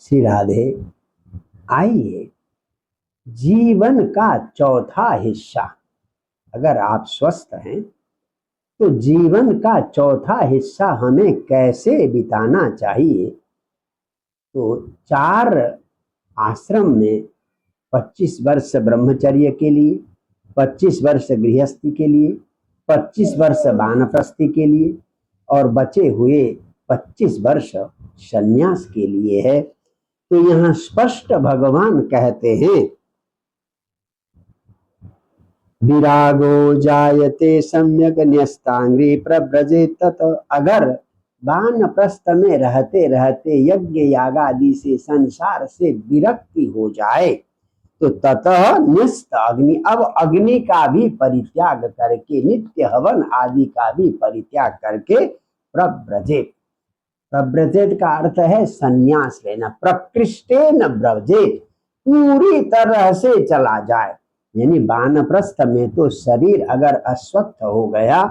श्री राधे, आइए जीवन का चौथा हिस्सा, अगर आप स्वस्थ हैं तो जीवन का चौथा हिस्सा हमें कैसे बिताना चाहिए। तो 4 आश्रम में 25 वर्ष ब्रह्मचर्य के लिए, 25 वर्ष गृहस्थी के लिए, 25 वर्ष वानप्रस्थी के लिए और बचे हुए 25 वर्ष संन्यास के लिए है। तो यहाँ स्पष्ट भगवान कहते हैं, विरागो जायते सम्यक न्यस्तांग्री प्रव्रजे तत। अगर वानप्रस्थ में रहते रहते यज्ञ यागादि से, संसार से विरक्ति हो जाए तो ततः न्यस्त अग्नि, अब अग्नि का भी परित्याग करके, नित्य हवन आदि का भी परित्याग करके प्रव्रजेत। प्रव्रजेत का अर्थ है संन्यास लेना। प्रकृष्टेन ब्रजेत, पूरी तरह से चला जाए। यानी वानप्रस्थ में तो शरीर अगर अस्वस्थ हो गया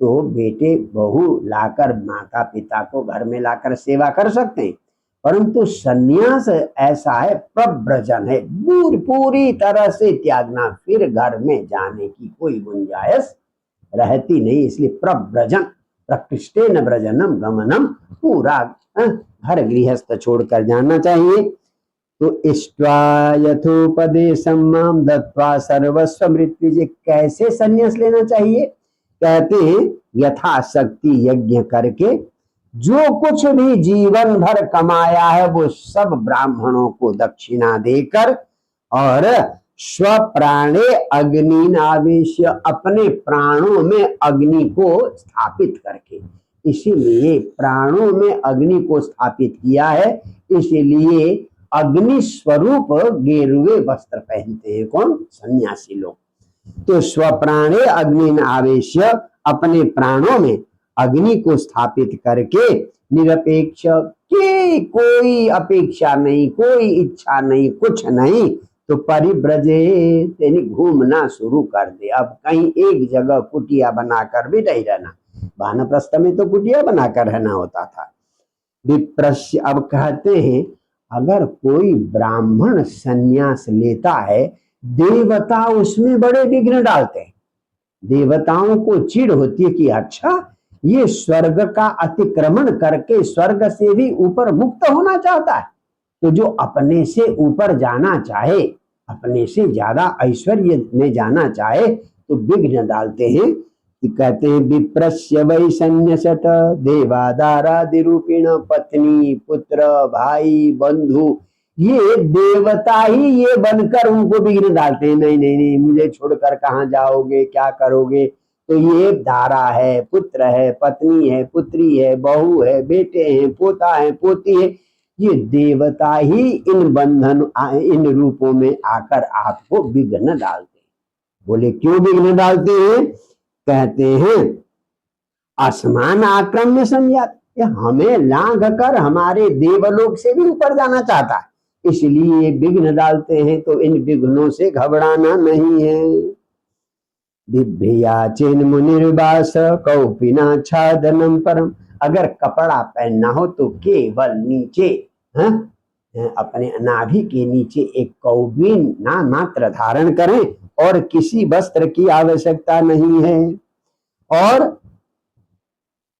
तो बेटे बहू लाकर माता पिता को घर में लाकर सेवा कर सकते हैं, परंतु संन्यास ऐसा है, प्रव्रजन है, पूरी तरह से त्यागना, फिर घर में जाने की कोई गुंजाइश रहती नहीं। इसलिए प्रव्रजन, प्रकृष्टेन ब्रजनम गमनम, पूरा घर गृहस्थ छोड़कर जाना चाहिए। तो इष्ट्वा यथोपदेशं मां दत्वा सर्वस्व मृत्युजे, कैसे संन्यास लेना चाहिए? कहते हैं यथाशक्ति यज्ञ करके जो कुछ भी जीवन भर कमाया है वो सब ब्राह्मणों को दक्षिणा देकर, और स्वप्राणे अग्निनावेश्य, अपने प्राणों में अग्नि को स्थापित करके। इसीलिए प्राणों में अग्नि को स्थापित किया है, इसीलिए अग्नि स्वरूप गेरुए वस्त्र पहनते हैं कौन? सन्यासी लोग। तो स्वप्राणे अग्नि आवेश्य, अपने प्राणों में अग्नि को स्थापित करके, निरपेक्ष की कोई अपेक्षा नहीं, कोई इच्छा नहीं, कुछ नहीं, तो परिव्रजे, यानी घूमना शुरू कर दे। अब कहीं एक जगह कुटिया बनाकर भी नहीं रहना। वानप्रस्थ में तो कुटिया बनाकर रहना होता था। विप्रस्य, अब कहते हैं अगर कोई ब्राह्मण संन्यास लेता है, देवता उसमें बड़े विघ्न डालते हैं। देवताओं को चिढ़ होती है कि अच्छा ये स्वर्ग का अतिक्रमण करके स्वर्ग से भी ऊपर मुक्त होना चाहता है। तो जो अपने से ऊपर जाना चाहे, अपने से ज्यादा ऐश्वर्य में जाना चाहे, तो विघ्न डालते हैं। कहते हैं विप्रस्य वै संन्यसत देवादारादि रूपिण, पत्नी पुत्र भाई बंधु, ये देवता ही ये बनकर उनको विघ्न डालते हैं। नहीं नहीं नहीं, मुझे छोड़कर कहाँ जाओगे, क्या करोगे? तो ये दारा है, पुत्र है, पत्नी है, पुत्री है, बहू है, बेटे हैं, पोता है, पोती है, ये देवता ही इन बंधन, इन रूपों में आकर आपको विघ्न डालते हैं। बोले क्यों विघ्न डालते हैं? कहते हैं आसमान आक्रम्य संयात, हमें लांघ कर हमारे देवलोक से भी ऊपर जाना चाहता है, इसलिए विघ्न डालते हैं। तो इन विघ्नों से घबराना नहीं है। बिभ्रिया चेन मुनिर्वास कौपिना छादनम परम, अगर कपड़ा पहनना हो तो केवल नीचे, अपने नाभि के नीचे एक कौबिन ना मात्र धारण करें, और किसी वस्त्र की आवश्यकता नहीं है। और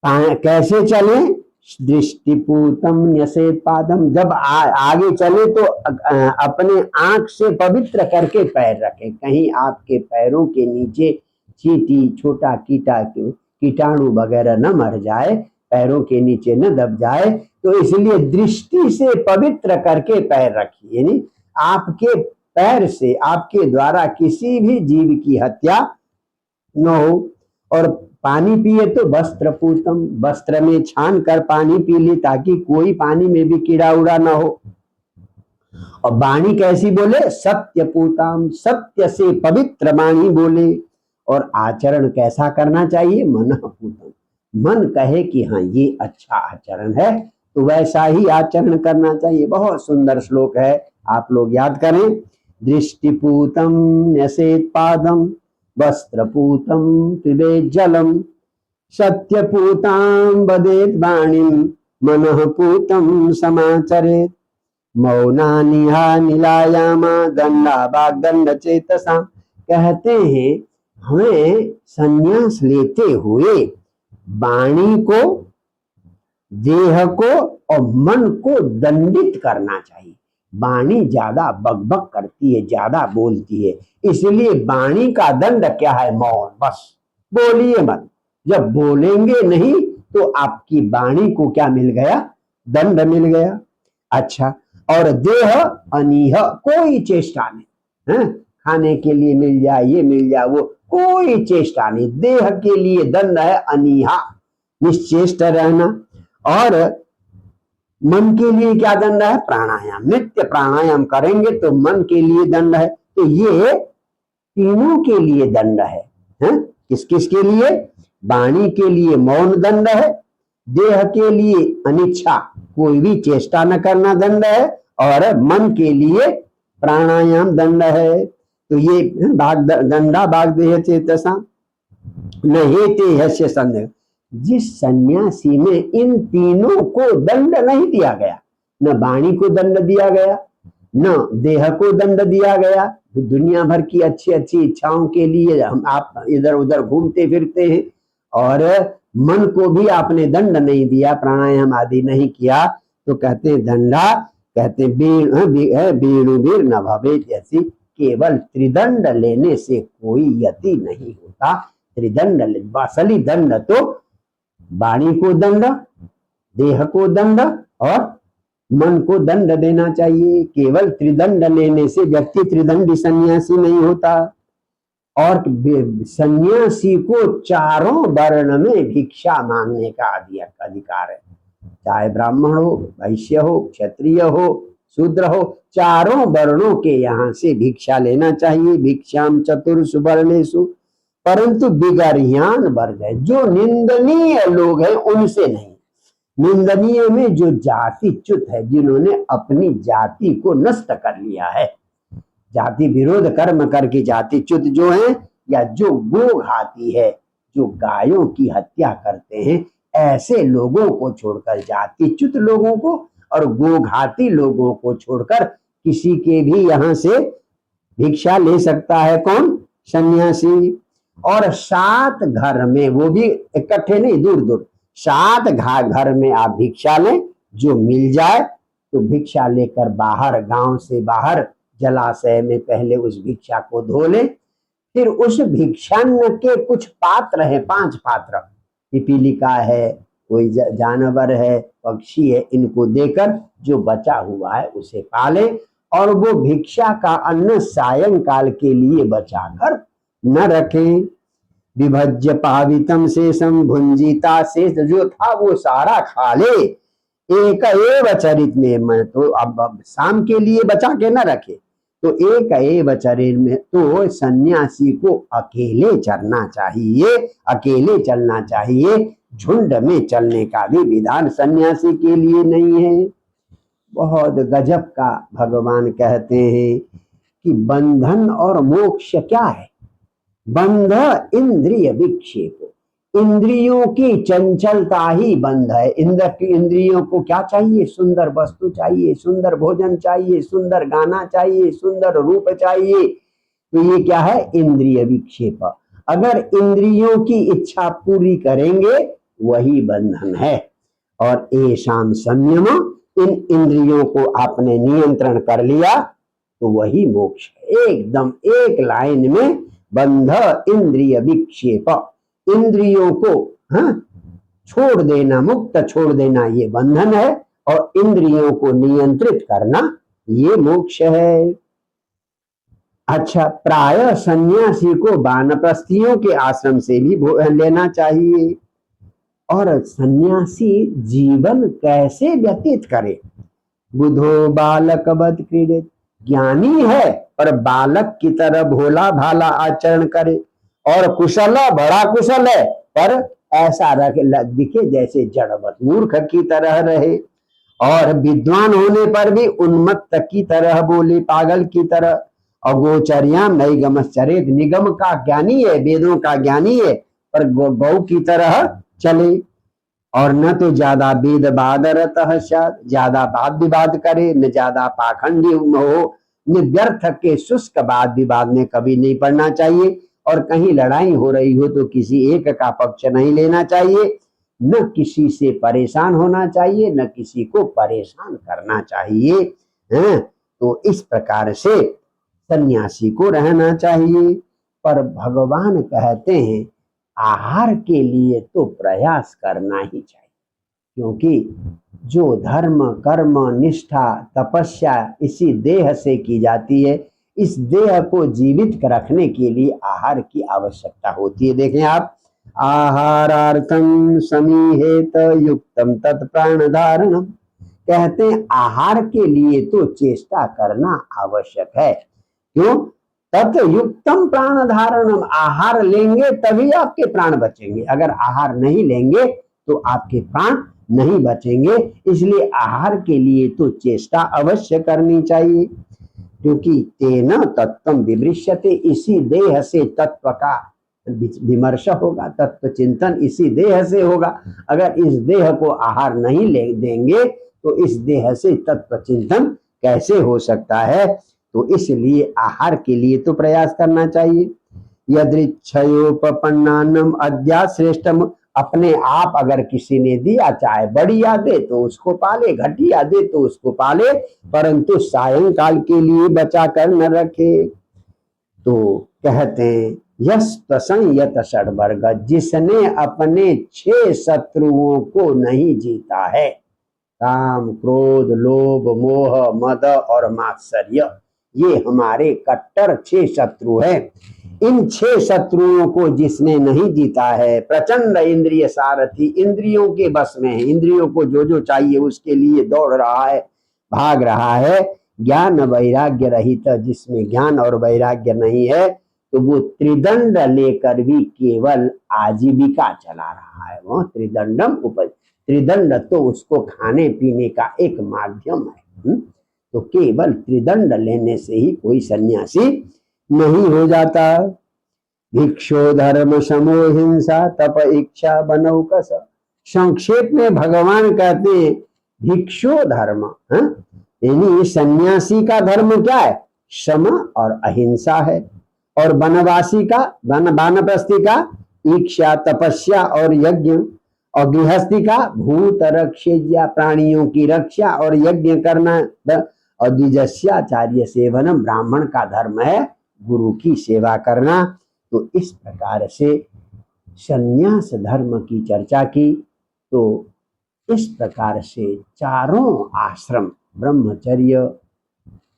कैसे चले? दृष्टिपूतम न्यसेत पादम, जब आगे चले तो अपने आंख से पवित्र करके पैर रखें, कहीं आपके पैरों के नीचे चींटी छोटा कीटाणु वगैरह न मर जाए, पैरों के नीचे न दब जाए। तो इसलिए दृष्टि से पवित्र करके पैर रखिए, यानी आपके पैर से, आपके द्वारा किसी भी जीव की हत्या न हो। और पानी पिए तो वस्त्र पूतम, वस्त्र में छान कर पानी पी ले, ताकि कोई पानी में भी कीड़ा उड़ा ना हो। और वाणी कैसी बोले? सत्य पूताम, सत्य से पवित्र वाणी बोले। और आचरण कैसा करना चाहिए? मन पूतम, मन कहे कि हाँ ये अच्छा आचरण है, तो वैसा ही आचरण करना चाहिए। बहुत सुंदर श्लोक है, आप लोग याद करें। दृष्टिपूतम न्यसेत पादम, वस्त्रपूतम पिबेत जलम, सत्यपूतां वदेत वाणीं, मनः पूतं समाचरेत। मौनानिहा निलायामा दंडा वाग्दंड चेतसा। कहते हैं हमें संन्यास लेते हुए वाणी को, देह को और मन को दंडित करना चाहिए। वाणी ज्यादा बकबक करती है, ज्यादा बोलती है, इसलिए वाणी का दंड क्या है? मौन। बस बोलिए मत। जब बोलेंगे नहीं तो आपकी वाणी को क्या मिल गया? दंड मिल गया। अच्छा, और देह अनीह, कोई चेष्टा नहीं है। खाने के लिए मिल जाए, ये मिल जाए, वो कोई चेष्टा नहीं। देह के लिए दंड है अनीहा, निश्चेष्ट रहना। और मन के लिए क्या दंड है? प्राणायाम। नित्य प्राणायाम करेंगे तो मन के लिए दंड है। तो ये तीनों के लिए दंड है। किस किस के लिए? वाणी के लिए मौन दंड है, देह के लिए अनिच्छा, कोई भी चेष्टा न करना दंड है, और मन के लिए प्राणायाम दंड है। तो ये दंडा वाग्देह चेतसा न हेते हस्य संदेह। जिस सन्यासी में इन तीनों को दंड नहीं दिया गया, न वाणी को दंड दिया गया, न देह को दंड दिया गया, दुनिया भर की अच्छी अच्छी इच्छाओं के लिए हम आप इधर उधर घूमते फिरते हैं, और मन को भी आपने दंड नहीं दिया, प्राणायाम आदि नहीं किया, तो कहते हैं दंडा, कहते हैं बीणुबीर न भवेत यति। केवल त्रिदंड लेने से कोई यति नहीं होता। त्रिदंड, असली दंड तो वाणी को दंड, देह को दंड और मन को दंड देना चाहिए। केवल त्रिदंड लेने से व्यक्ति त्रिदंडी सन्यासी नहीं होता। और सन्यासी को चारों वर्ण में भिक्षा मांगने का अधिकार है, चाहे ब्राह्मण हो, वैश्य हो, क्षत्रिय हो, शूद्र हो, चारों वर्णों के यहाँ से भिक्षा लेना चाहिए। भिक्षाम चतुर्षु वर्णेषु, परंतु बिगर्ह्यान वर्ग है, जो निंदनीय लोग हैं उनसे नहीं। निंदनीय में जो जाति च्युत है, जिन्होंने अपनी जाति को नष्ट कर लिया है, जाति विरोध कर्म करके जाति च्युत जो है, या जो गोघाती है, जो गायों की हत्या करते हैं, ऐसे लोगों को छोड़कर, जाति च्युत लोगों को और गोघाती लोगों को छोड़कर किसी के भी यहाँ से भिक्षा ले सकता है कौन? सन्यासी। और 7 घर में, वो भी इकट्ठे नहीं, दूर दूर, 7 घर में आप भिक्षा लें, जो मिल जाए तो भिक्षा लेकर बाहर, गांव से बाहर जलाशय में पहले उस भिक्षा को धो ले। फिर उस भिक्षान्न के कुछ पात्र हैं, 5 पात्र, पिपीलिका है, कोई जानवर है, पक्षी है, इनको देकर जो बचा हुआ है उसे पाले, और वो भिक्षा का अन्न सायंकाल के लिए बचाकर न रखें। विभज्य पावितम शेषम, भुंजिता शेष जो था वो सारा खा ले। एक एव चरित में, तो अब शाम के लिए बचा के न रखे, तो एक एव चरित में, तो सन्यासी को अकेले चलना चाहिए, अकेले चलना चाहिए। झुंड में चलने का भी विधान सन्यासी के लिए नहीं है। बहुत गजब का भगवान कहते हैं कि बंधन और मोक्ष क्या है? बंध इंद्रिय विक्षेप, इंद्रियों की चंचलता ही बंध है। इंद्रियों को क्या चाहिए? सुंदर वस्तु चाहिए, सुंदर भोजन चाहिए, सुंदर गाना चाहिए, सुंदर रूप चाहिए। तो ये क्या है? इंद्रिय विक्षेप। अगर इंद्रियों की इच्छा पूरी करेंगे वही बंधन है। और ऐशाम संयम, इन इंद्रियों को आपने नियंत्रण कर लिया तो वही मोक्ष है। एकदम एक लाइन में बंध इंद्रिय विक्षेप, इंद्रियों को छोड़ देना, मुक्त छोड़ देना ये बंधन है, और इंद्रियों को नियंत्रित करना ये मोक्ष है। अच्छा, प्राय सन्यासी को वानप्रस्थियों के आश्रम से भी लेना चाहिए। और सन्यासी जीवन कैसे व्यतीत करे? बुधो बालक वद क्रीडित, ज्ञानी है पर बालक की तरह भोला भाला आचरण करे, और कुशल, बड़ा कुशल है, पर ऐसा दिखे जैसे जड़वत, मूर्ख की तरह रहे। और विद्वान होने पर भी उन्मत्त की तरह बोले, पागल की तरह। और गोचर्याम नई गमश्चरेत, निगम का ज्ञानी है, वेदों का ज्ञानी है, पर गौ की तरह चले। और न तो ज्यादा वेद वादरतः स्यात्, ज्यादा वाद विवाद करे, न ज्यादा पाखंडी हो, न व्यर्थ के शुष्क वाद विवाद में कभी नहीं पड़ना चाहिए। और कहीं लड़ाई हो रही हो तो किसी एक का पक्ष नहीं लेना चाहिए, न किसी से परेशान होना चाहिए, न किसी को परेशान करना चाहिए। हैं? तो इस प्रकार से सन्यासी को रहना चाहिए। पर भगवान कहते हैं आहार के लिए तो प्रयास करना ही चाहिए, क्योंकि जो धर्म कर्म निष्ठा तपस्या इसी देह से की जाती है, इस देह को जीवित रखने के लिए आहार की आवश्यकता होती है। देखें आप, आहारार्थम समीहेत युक्तम तत्प्राण धारणम, कहते हैं आहार के लिए तो चेष्टा करना आवश्यक है। क्यों? तत्युक्तम प्राण धारणम, आहार लेंगे तभी आपके प्राण बचेंगे, अगर आहार नहीं लेंगे तो आपके प्राण नहीं बचेंगे। इसलिए आहार के लिए तो चेष्टा अवश्य करनी चाहिए, क्योंकि तेन तत्वम विमृश्यते, इसी देह से तत्व का विमर्श होगा, तत्व चिंतन इसी देह से होगा। अगर इस देह को आहार नहीं ले देंगे तो इस देह से तत्व चिंतन कैसे हो सकता है? तो इसलिए आहार के लिए तो प्रयास करना चाहिए। यदृच्छयोपपन्नानम अद्या श्रेष्ठम, अपने आप अगर किसी ने दिया, चाहे बढ़िया दे तो उसको पाले, घटिया दे तो उसको पाले, परंतु सायंकाल के लिए बचा कर न रखे। तो कहते हैं यत षड्वर्ग, जिसने अपने 6 शत्रुओं को नहीं जीता है, काम क्रोध लोभ मोह मद और मात्सर्य, ये हमारे कट्टर 6 शत्रु हैं। इन 6 शत्रुओं को जिसने नहीं जीता है, प्रचंड इंद्रिय सारथी, इंद्रियों के बस में है, इंद्रियों को जो जो चाहिए उसके लिए दौड़ रहा है, भाग रहा है। ज्ञान वैराग्य रहित, जिसमें ज्ञान और वैराग्य नहीं है, तो वो त्रिदंड लेकर भी केवल आजीविका चला रहा है। वो त्रिदंडम उपज, त्रिदंड तो उसको खाने पीने का एक माध्यम है। तो केवल त्रिदंड लेने से ही कोई सन्यासी नहीं हो जाता। भिक्षो धर्म समो हिंसा तप इच्छा बनो कस, संक्षेप में भगवान कहते हैं भिक्षो धर्म, यानी सन्यासी का धर्म क्या है? सम और अहिंसा है। और वनवासी का, वानप्रस्थी का इच्छा तपस्या और यज्ञ, और गृहस्थी का भूत रक्षेज्या, प्राणियों की रक्षा और यज्ञ करना। और द्विजस्याचार्य सेवनम, ब्राह्मण का धर्म है गुरु की सेवा करना। तो इस प्रकार से संन्यास धर्म की चर्चा की। तो इस प्रकार से चारों आश्रम, ब्रह्मचर्य,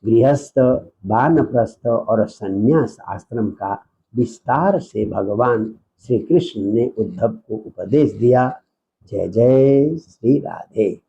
गृहस्थ, वानप्रस्थ और संन्यास आश्रम का विस्तार से भगवान श्री कृष्ण ने उद्धव को उपदेश दिया। जय जय श्री राधे।